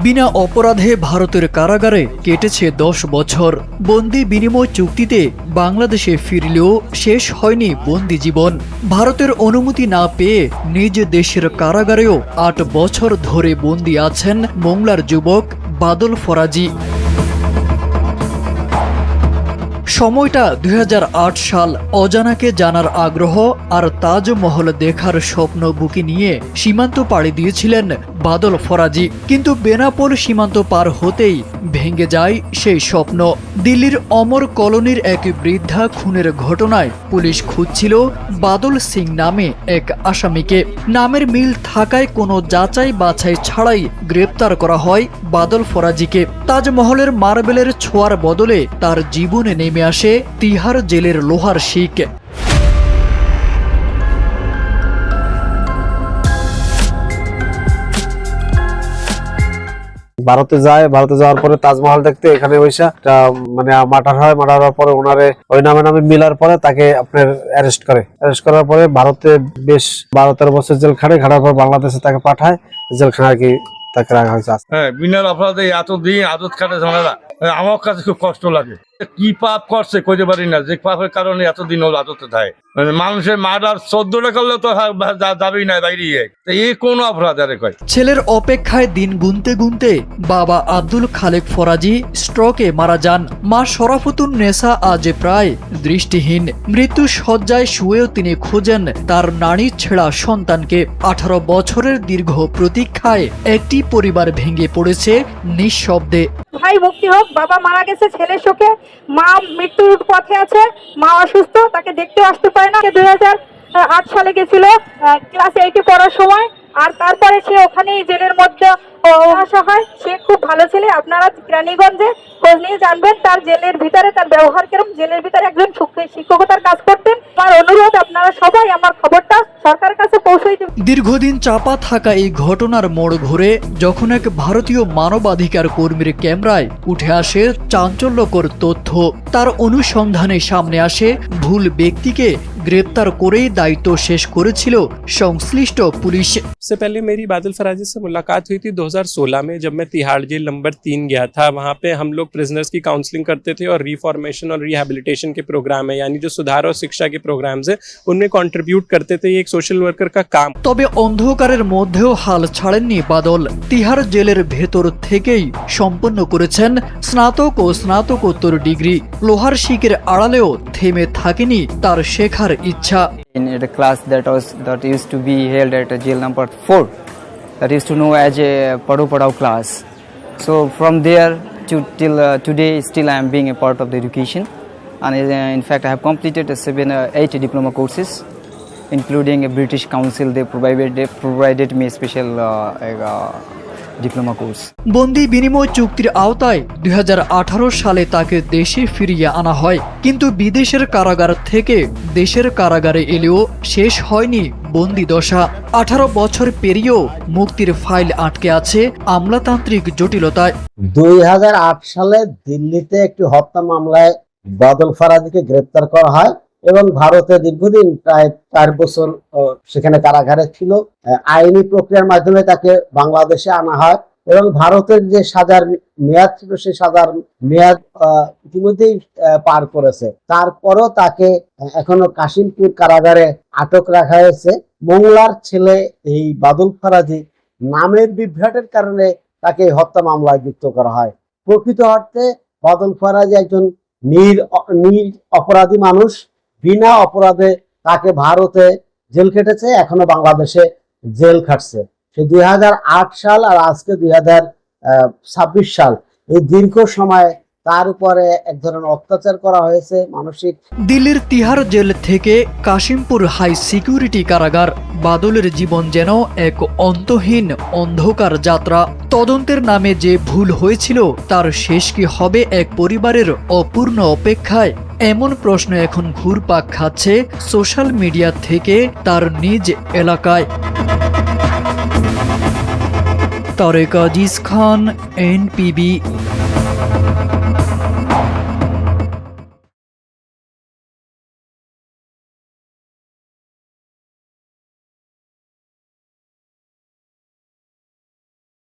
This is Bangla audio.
বিনা অপরাধে ভারতের কারাগারে কেটেছে 10 বছর। বন্দি বিনিময় চুক্তিতে বাংলাদেশে ফিরলেও শেষ হয়নি বন্দি জীবন। ভারতের অনুমতি না পেয়ে নিজ দেশের কারাগারেও 8 বছর ধরে বন্দি আছেন মোংলার যুবক বাদল ফরাজি। সময়টা 2008 সাল। অজানাকে জানার আগ্রহ আর তাজমহল দেখার স্বপ্ন বুকে নিয়ে সীমান্ত পাড়ি দিয়েছিলেন বাদল ফরাজি। কিন্তু বেনাপোল সীমান্ত পার হতেই ভেঙে যায় সেই স্বপ্ন। দিল্লির অমর কলোনির এক বৃদ্ধা খুনের ঘটনায় পুলিশ খুঁজছিল বাদল সিং নামে এক আসামিকে। নামের মিল থাকায় কোনো যাচাই বাছাই ছাড়াই গ্রেপ্তার করা হয় বাদল ফরাজিকে। তাজমহলের মার্বেলের ছোঁয়ার বদলে তার জীবনে নেমে আসে তিহার জেলের লোহার শিক। ভারতে যাওয়ার পরে তাজমহল দেখতে এখানে মানে মার্ডার হয়। মার্ডার হওয়ার পরে ওনারে ওই নামে মিলার পরে তাকে আপনার অ্যারেস্ট করার পরে ভারতে বেশ 12-13 বছর জেল খাটার পর বাংলাদেশে তাকে পাঠায়। জেলখানা আর কি তাকে রাখা হয়েছে। হ্যাঁ, বিনা অপরাধে এতদিন আদত কাটে ঝামেলা। আমার কাছে খুব কষ্ট লাগে। কি পাপ করছে কইতে পারি না, যে পাপের কারণে এতদিন ওর আদতে থাকে। মানে মানুষের মার্ডার 14টা করলে তো যাবেই না বাইরে। এই কোন অপরাধ আরে কয়। ছেলের অপেক্ষায় দিন গুনতে গুনতে বাবা আব্দুল খালেক ফরাজি স্ট্রোকে মারা যান। মা শরাফতুন নেসা আজ প্রায় দৃষ্টিহীন। মৃত্যু শয্যায় শুয়েও তিনি খোঁজেন তার নারী ছেঁড়া সন্তানকে। 18 বছরের দীর্ঘ প্রতীক্ষায় একটি পরিবার ভেঙে পড়েছে নিঃশব্দে। ভাই মুক্তি হোক, বাবা মারা গেছে ছেলের শোকে, মা মৃত্যুর পথে আছে, মা অসুস্থ, তাকে দেখতেও আসতে পারে না। 2008 সালে গেছিল ক্লাস 8-এ পড়ার সময়। আর তারপরে সে ওখানেই জেলের মধ্যে আসা হয়। সে খুব ভালো ছেলে। আপনারা রানীগঞ্জে খোঁজ নিয়ে জানবেন তার জেলের ভিতরে তার ব্যবহার কেরম। জেলের ভিতরে একজন শিক্ষকতার কাজ করতেন। আমার অনুরোধ, আপনারা সবাই আমার খবরটা সরকারের কাছে পৌঁছে দিন। দীর্ঘদিন চাপা থাকা এই ঘটনার মোড় ঘুরে যখন এক ভারতীয় মানবাধিকার কর্মীর ক্যামেরায় উঠে আসে চাঞ্চল্যকর তথ্য। তার অনুসন্ধানে সামনে আসে ভুল ব্যক্তিকে গ্রেপ্তার করেই দায়িত্ব শেষ করেছিল সংশ্লিষ্ট পুলিশ। सबसे पहले मेरी बादल फराजी से मुलाकात हुई थी 2016 में, जब मैं तिहाड़ जेल नंबर 3 गया था। वहाँ पे हम लोग प्रिजनर्स की काउंसलिंग करते थे और रिफॉर्मेशन और रिहैबिलिटेशन के प्रोग्राम है, यानी जो सुधार और शिक्षा के प्रोग्राम्स है, उनमें कंट्रीब्यूट करते थे। ये एक सोशल वर्कर का काम। তবে অন্ধকারের মধ্যেও হাল ছাড়েননি বাদল। তিহাড় জেলের ভেতর থেকেই সম্পন্ন করেছেন স্নাতক ও স্নাতকোত্তর ডিগ্রি। লোহার শিকের আড়ালেও থেমে থাকেনি তার শেখার ইচ্ছা। In a class that used to be held at jail number 4, that used to know as a Pado Padao class. So from there till today, still I am being a part of the education, and in fact I have completed 8 diploma courses, including a British Council. They provided me a special diploma course. বন্দি বিনিময় চুক্তির আওতায় 2018 সালে তাকে দেশে ফিরিয়ে আনা হয়। কিন্তু বিদেশের কারাগার থেকে দেশের কারাগারে এলেও শেষ হয়নি বন্দি দশা। 18 বছর পেরিয়েও মুক্তির ফাইল আটকে আছে আমলাতান্ত্রিক জটিলতায়। 2008 সালে দিল্লিতে একটি হত্যা মামলায় বাদল ফরাজিকে গ্রেপ্তার করা হয় এবং ভারতে দীর্ঘদিন প্রায় 4 বছর সেখানে কারাগারে ছিল। আইনি প্রক্রিয়ার মাধ্যমে তাকে বাংলাদেশে আনা হয় এবং ভারতের যে সাজার মেয়াদ ছিল সেই সাজার মেয়াদ ইতিমধ্যেই পার করেছে। তারপরও তাকে এখনো কাশিমপুর কারাগারে আটক রাখা হয়েছে। মোংলার ছেলে এই বাদল ফরাজি নামের বিভ্রাটের কারণে তাকে হত্যা মামলায় যুক্ত করা হয়। প্রকৃত অর্থে বাদল ফরাজি একজন অপরাধী মানুষ। বিনা অপরাধে তাকে ভারতে জেল খেটেছে, এখনো বাংলাদেশে জেল খাটছে। সে 2008 সাল আর আজকে 2026 সাল, এই দীর্ঘ সময় তার উপরে এক ধরনের অত্যাচার করা হয়েছে মানসিক। দিল্লির তিহাড় জেল থেকে কাশিমপুর হাই সিকিউরিটি কারাগার। বাদলের জীবন যেন এক অন্তহীন অন্ধকার যাত্রা। তদন্তের নামে যে ভুল হয়েছিল তার শেষ কি হবে এক পরিবারের অপূর্ণ অপেক্ষায়? এমন প্রশ্ন এখন ঘুরপাক খাচ্ছে সোশ্যাল মিডিয়া থেকে তার নিজ এলাকায়। তারেক আজিজ খান, NPB।